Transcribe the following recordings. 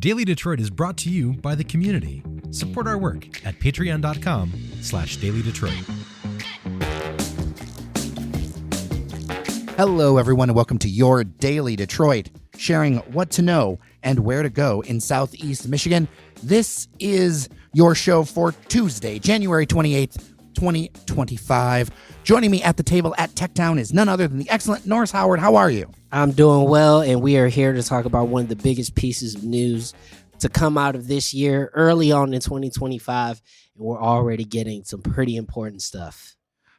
Daily Detroit is brought to you by the community. Support our work at patreon.com/dailydetroit. Hello, everyone, and welcome to your Daily Detroit, sharing what to know and where to go in Southeast Michigan. This is your show for Tuesday, January 28th, 2025. Joining me at the table at Techtown is none other than the excellent Norris Howard. How are you? I'm doing well, and we are here to talk about one of the biggest pieces of news to come out of this year early on in 2025, and we're already getting some pretty important stuff.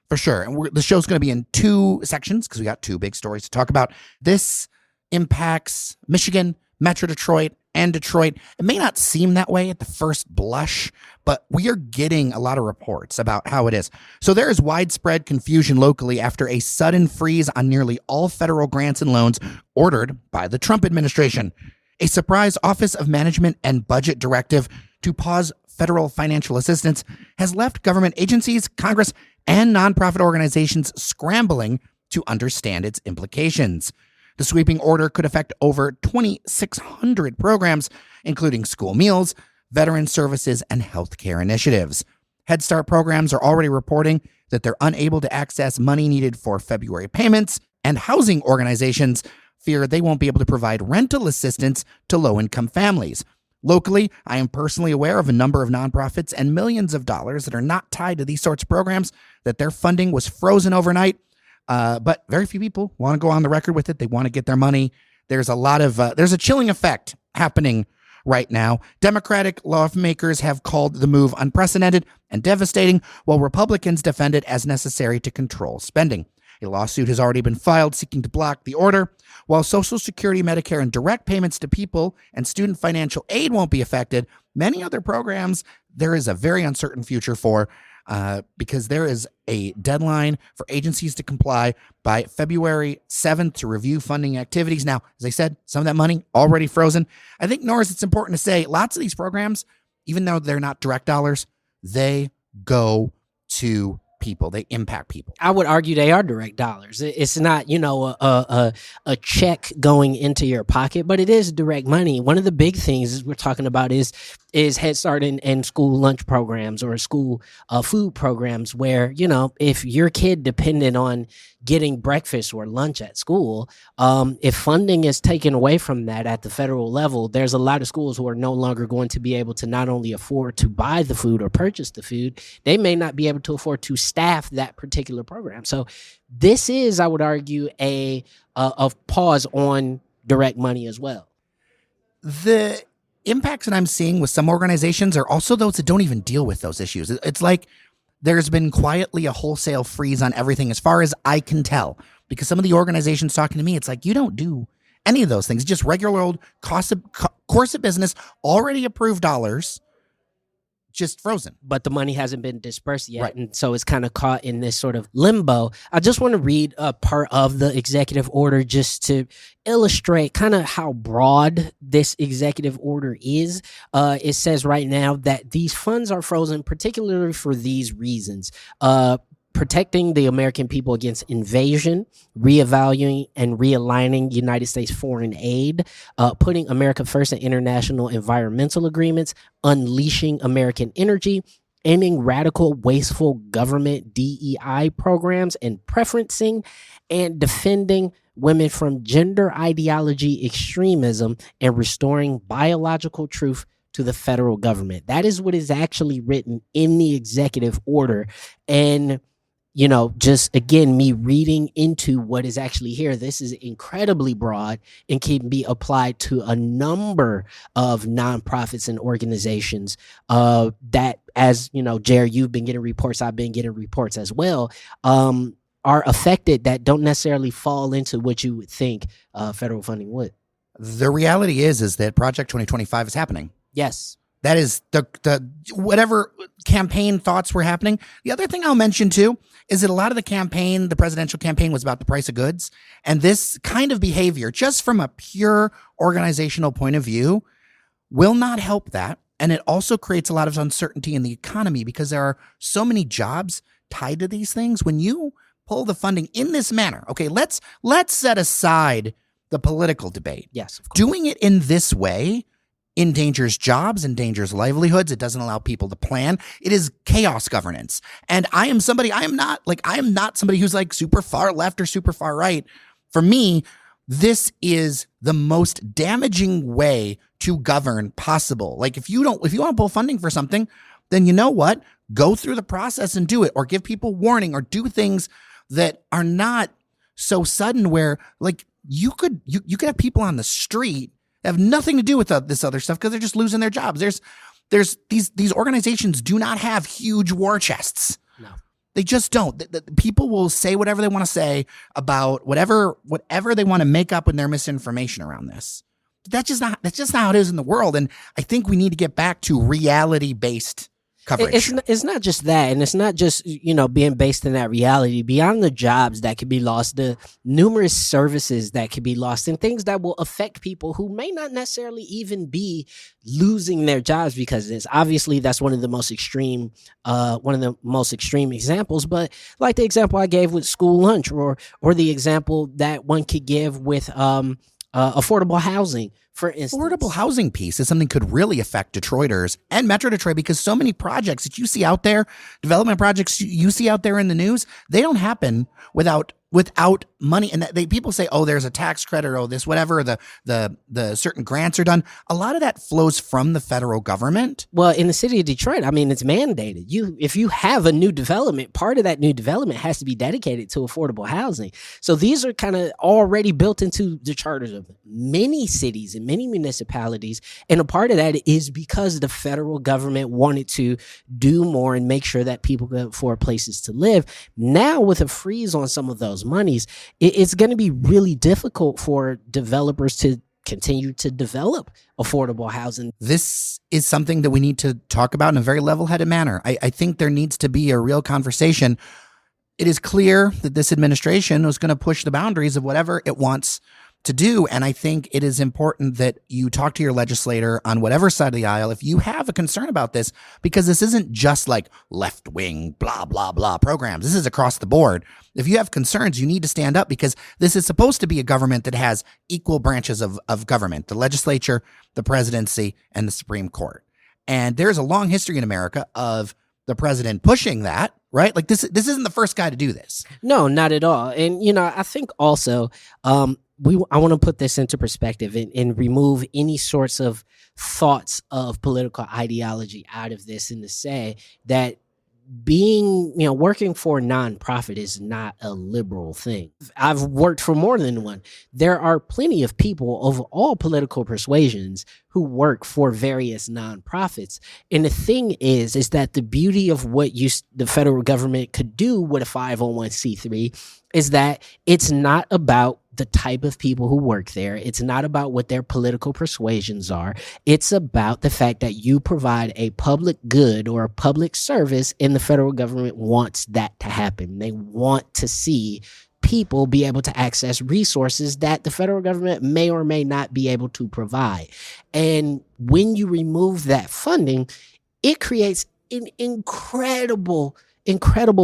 For sure. And the show's going to be in two sections because we got two big stories to talk about. This impacts Michigan, Metro Detroit, and Detroit. It may not seem that way at the first blush, but we are getting a lot of reports about how it is. So there is widespread confusion locally after a sudden freeze on nearly all federal grants and loans ordered by the Trump administration. A surprise Office of Management and Budget directive to pause federal financial assistance has left government agencies, Congress, and nonprofit organizations scrambling to understand its implications. The sweeping order could affect over 2,600 programs, including school meals, veteran services, and healthcare initiatives. Head Start programs are already reporting that they're unable to access money needed for February payments, and housing organizations fear they won't be able to provide rental assistance to low-income families. Locally, I am personally aware of a number of nonprofits and millions of dollars that are not tied to these sorts of programs, that their funding was frozen overnight. But very few people want to go on the record with it. They want to get their money. There's a chilling effect happening right now. Democratic lawmakers have called the move unprecedented and devastating, while Republicans defend it as necessary to control spending. A lawsuit has already been filed seeking to block the order. While Social Security, Medicare, and direct payments to people and student financial aid won't be affected, many other programs there is a very uncertain future for, because there is a deadline for agencies to comply by February 7th to review funding activities. Now, as I said, some of that money already frozen. I think, Norris, it's important to say lots of these programs, even though they're not direct dollars, they go to people. They impact people. I would argue they are direct dollars. It's not, a check going into your pocket, but it is direct money. One of the big things we're talking about is Head Start and school lunch programs or school food programs where, if your kid depended on getting breakfast or lunch at school, if funding is taken away from that at the federal level, there's a lot of schools who are no longer going to be able to not only afford to buy the food or purchase the food, they may not be able to afford to staff that particular program. So this is, I would argue, a pause on direct money as well. The impacts that I'm seeing with some organizations are also those that don't even deal with those issues. It's like there's been quietly a wholesale freeze on everything as far as I can tell, because some of the organizations talking to me, it's like, you don't do any of those things. Just regular old course of business, already approved dollars, just frozen. But the money hasn't been dispersed yet, right. And so it's kind of caught in this sort of limbo. I just want to read a part of the executive order just to illustrate kind of how broad this executive order is. It says right now that these funds are frozen particularly for these reasons. Protecting the American people against invasion, reevaluating and realigning United States foreign aid, putting America first in international environmental agreements, unleashing American energy, ending radical, wasteful government DEI programs and preferencing, and defending women from gender ideology extremism, and restoring biological truth to the federal government. That is what is actually written in the executive order. And just again, me reading into what is actually here, this is incredibly broad and can be applied to a number of nonprofits and organizations that, as Jerry, you've been getting reports, I've been getting reports as well, are affected that don't necessarily fall into what you would think federal funding would. The reality is that Project 2025 is happening. Yes. That is the whatever campaign thoughts were happening. The other thing I'll mention too is that a lot of the presidential campaign was about the price of goods, and this kind of behavior, just from a pure organizational point of view, will not help that. And it also creates a lot of uncertainty in the economy because there are so many jobs tied to these things. When you pull the funding in this manner, okay, let's set aside the political debate. Yes, of course. Doing it in this way endangers jobs, endangers livelihoods. It doesn't allow people to plan. It is chaos governance. And I am not somebody who's like super far left or super far right. For me, this is the most damaging way to govern possible. Like if you want to pull funding for something, then you know what? Go through the process and do it, or give people warning, or do things that are not so sudden where like you could have people on the street have nothing to do with this other stuff because they're just losing their jobs. There's these organizations do not have huge war chests. No. They just don't. The people will say whatever they want to say about whatever they want to make up in their misinformation around this. That's just not how it is in the world. And I think we need to get back to reality-based coverage. It's not just that, and it's not just being based in that reality. Beyond the jobs that could be lost, the numerous services that could be lost, and things that will affect people who may not necessarily even be losing their jobs because of this. Obviously, that's one of the most extreme examples. But like the example I gave with school lunch, or the example that one could give with affordable housing. For instance, affordable housing piece is something could really affect Detroiters and Metro Detroit, because so many projects that you see out there, development projects you see out there in the news, they don't happen without money. And people say, oh, there's a tax credit, or this, whatever, the certain grants are done. A lot of that flows from the federal government. Well, in the city of Detroit, I mean, it's mandated. If you have a new development, part of that new development has to be dedicated to affordable housing. So these are kind of already built into the charters of many cities and many municipalities. And a part of that is because the federal government wanted to do more and make sure that people could afford places to live. Now, with a freeze on some of those monies, it's going to be really difficult for developers to continue to develop affordable housing. This is something that we need to talk about in a very level-headed manner. I think there needs to be a real conversation. It is clear that this administration was going to push the boundaries of whatever it wants to do. And I think it is important that you talk to your legislator on whatever side of the aisle if you have a concern about this, because this isn't just like left-wing, blah, blah, blah programs. This is across the board. If you have concerns, you need to stand up, because this is supposed to be a government that has equal branches of government: the legislature, the presidency, and the Supreme Court. And there's a long history in America of the president pushing that, right? Like this isn't the first guy to do this. No, not at all. And, I think also, I want to put this into perspective and remove any sorts of thoughts of political ideology out of this, and to say that working for a nonprofit is not a liberal thing. I've worked for more than one. There are plenty of people of all political persuasions who work for various nonprofits. And the thing is that the beauty of what the federal government could do with a 501c3 is that it's not about the type of people who work there. It's not about what their political persuasions are. It's about the fact that you provide a public good or a public service, and the federal government wants that to happen. They want to see people be able to access resources that the federal government may or may not be able to provide. And when you remove that funding, it creates an incredible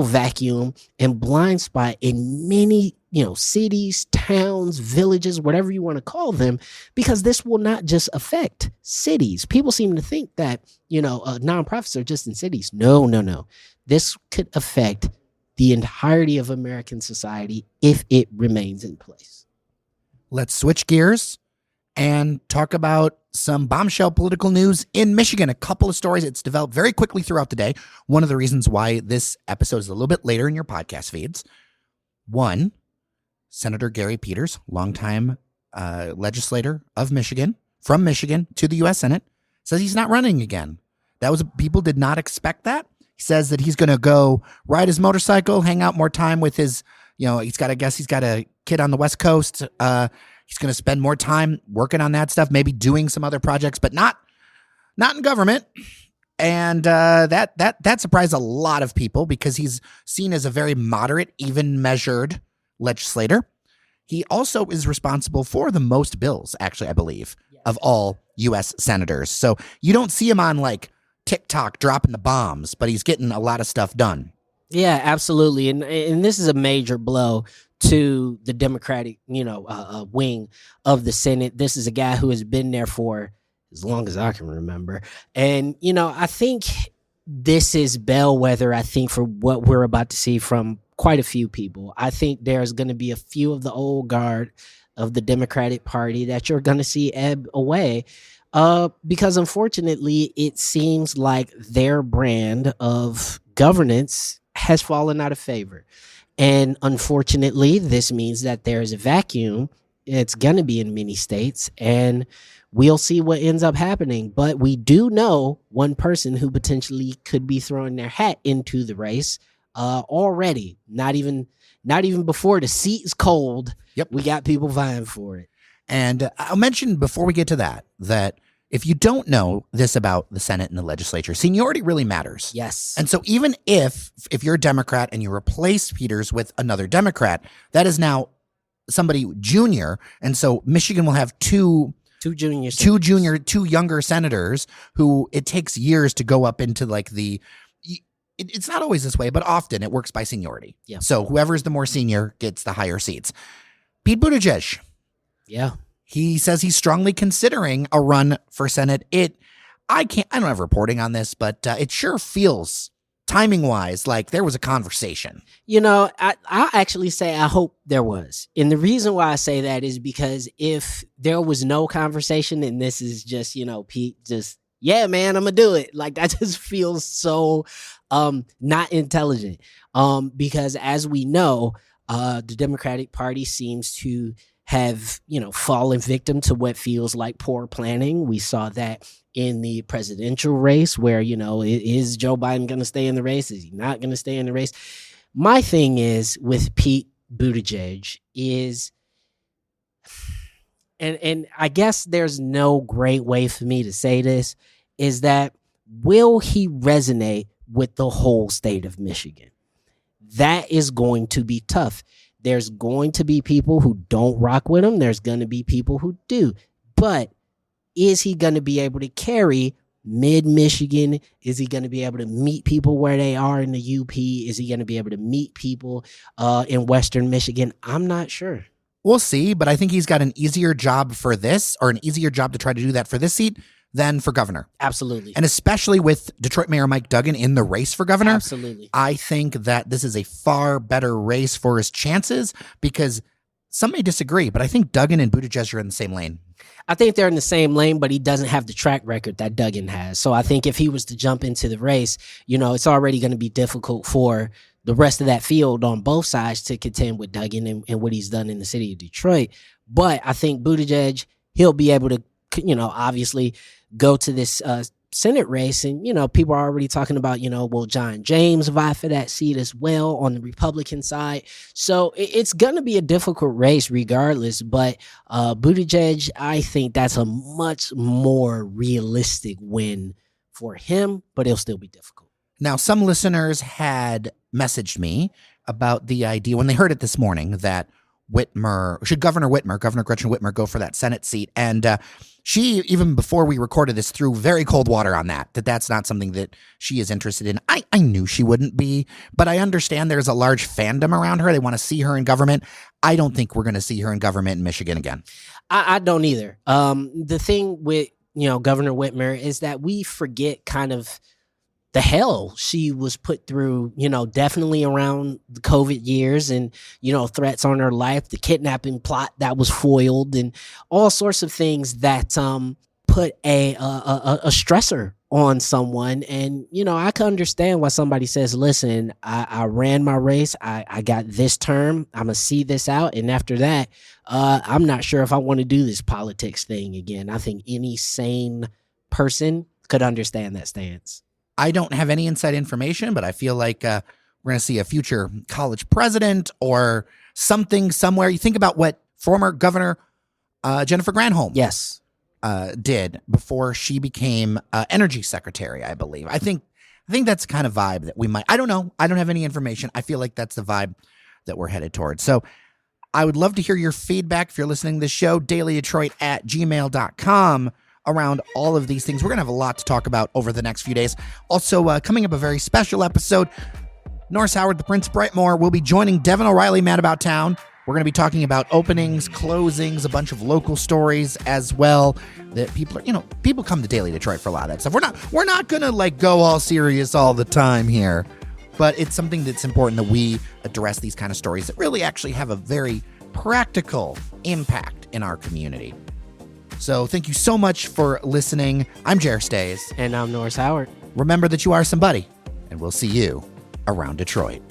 vacuum and blind spot in many cities, towns, villages, whatever you want to call them, because this will not just affect cities. People seem to think that nonprofits are just in cities. No. This could affect the entirety of American society if it remains in place. Let's switch gears and talk about some bombshell political news in Michigan. A couple of stories. It's developed very quickly throughout the day. One of the reasons why this episode is a little bit later in your podcast feeds. One, Senator Gary Peters, longtime legislator of Michigan, from Michigan to the U.S. Senate, says he's not running again. People did not expect that. He says that he's going to go ride his motorcycle, hang out more time with his, he's got a kid on the West Coast. He's going to spend more time working on that stuff, maybe doing some other projects, but not in government. And that surprised a lot of people, because he's seen as a very moderate, even measured legislator. He also is responsible for the most bills, actually, I believe, of all U.S. senators. So you don't see him on like TikTok dropping the bombs, but he's getting a lot of stuff done. Yeah, absolutely. And this is a major blow to the Democratic, wing of the Senate. This is a guy who has been there for as long as I can remember. And, I think this is bellwether, I think, for what we're about to see from quite a few people. I think there's going to be a few of the old guard of the Democratic Party that you're going to see ebb away. Because unfortunately, it seems like their brand of governance has fallen out of favor. And unfortunately, this means that there is a vacuum. It's going to be in many states, and we'll see what ends up happening. But we do know one person who potentially could be throwing their hat into the race already. Not even before the seat is cold. Yep. We got people vying for it. And I'll mention before we get to that if you don't know this about the Senate and the legislature, seniority really matters. Yes. And so even if you're a Democrat and you replace Peters with another Democrat, that is now somebody junior. And so Michigan will have two younger senators who it takes years to go up into like it's not always this way, but often it works by seniority. Yeah. So whoever's the more senior gets the higher seats. Pete Buttigieg. Yeah. He says he's strongly considering a run for Senate. I don't have reporting on this, but it sure feels timing wise like there was a conversation. I actually say I hope there was. And the reason why I say that is because if there was no conversation and this is just, Pete just, yeah, man, I'm gonna do it. Like that just feels so not intelligent. Because as we know, the Democratic Party seems to have, fallen victim to what feels like poor planning. We saw that in the presidential race where, is Joe Biden going to stay in the race? Is he not going to stay in the race? My thing is with Pete Buttigieg is, and I guess there's no great way for me to say this, is that will he resonate with the whole state of Michigan? That is going to be tough. There's going to be people who don't rock with him. There's going to be people who do. But is he going to be able to carry mid-Michigan? Is he going to be able to meet people where they are in the UP? Is he going to be able to meet people in Western Michigan? I'm not sure. We'll see, but I think he's got an easier job for this, or an easier job to try to do that for this seat than for governor. Absolutely. And especially with Detroit Mayor Mike Duggan in the race for governor. Absolutely. I think that this is a far better race for his chances, because some may disagree, but I think Duggan and Buttigieg are in the same lane. I think they're in the same lane, but he doesn't have the track record that Duggan has. So I think if he was to jump into the race, it's already going to be difficult for the rest of that field on both sides to contend with Duggan and what he's done in the city of Detroit. But I think Buttigieg, he'll be able to, obviously go to this Senate race. And, people are already talking about, will John James vie for that seat as well on the Republican side? So it's going to be a difficult race regardless. But Buttigieg, I think that's a much more realistic win for him, but it'll still be difficult. Now, some listeners had messaged me about the idea when they heard it this morning that Governor Gretchen Whitmer go for that Senate seat. And she, even before we recorded this, threw very cold water on that's not something that she is interested in. I knew she wouldn't be, but I understand there's a large fandom around her. They want to see her in government. I don't think we're going to see her in government in Michigan again. I don't either. The thing with, Governor Whitmer is that we forget kind of the hell she was put through, definitely around the COVID years and, threats on her life, the kidnapping plot that was foiled and all sorts of things that put a stressor on someone. And, I can understand why somebody says, listen, I ran my race. I got this term. I'm going to see this out. And after that, I'm not sure if I want to do this politics thing again. I think any sane person could understand that stance. I don't have any inside information, but I feel like we're going to see a future college president or something somewhere. You think about what former Governor Jennifer Granholm did before she became energy secretary, I believe. I think that's the kind of vibe that we might. I don't know. I don't have any information. I feel like that's the vibe that we're headed towards. So I would love to hear your feedback if you're listening to this show, dailydetroit@gmail.com. around all of these things. We're going to have a lot to talk about over the next few days. Also, coming up, a very special episode. Norris Howard, the Prince Brightmore, will be joining Devin O'Reilly, Mad About Town, We're going to be talking about openings, closings, a bunch of local stories as well. That people come to Daily Detroit for a lot of that stuff. We're not going to like go all serious all the time here, but it's something that's important that we address these kind of stories that really actually have a very practical impact in our community. So thank you so much for listening. I'm Jer Stays. And I'm Norris Howard. Remember that you are somebody, and we'll see you around Detroit.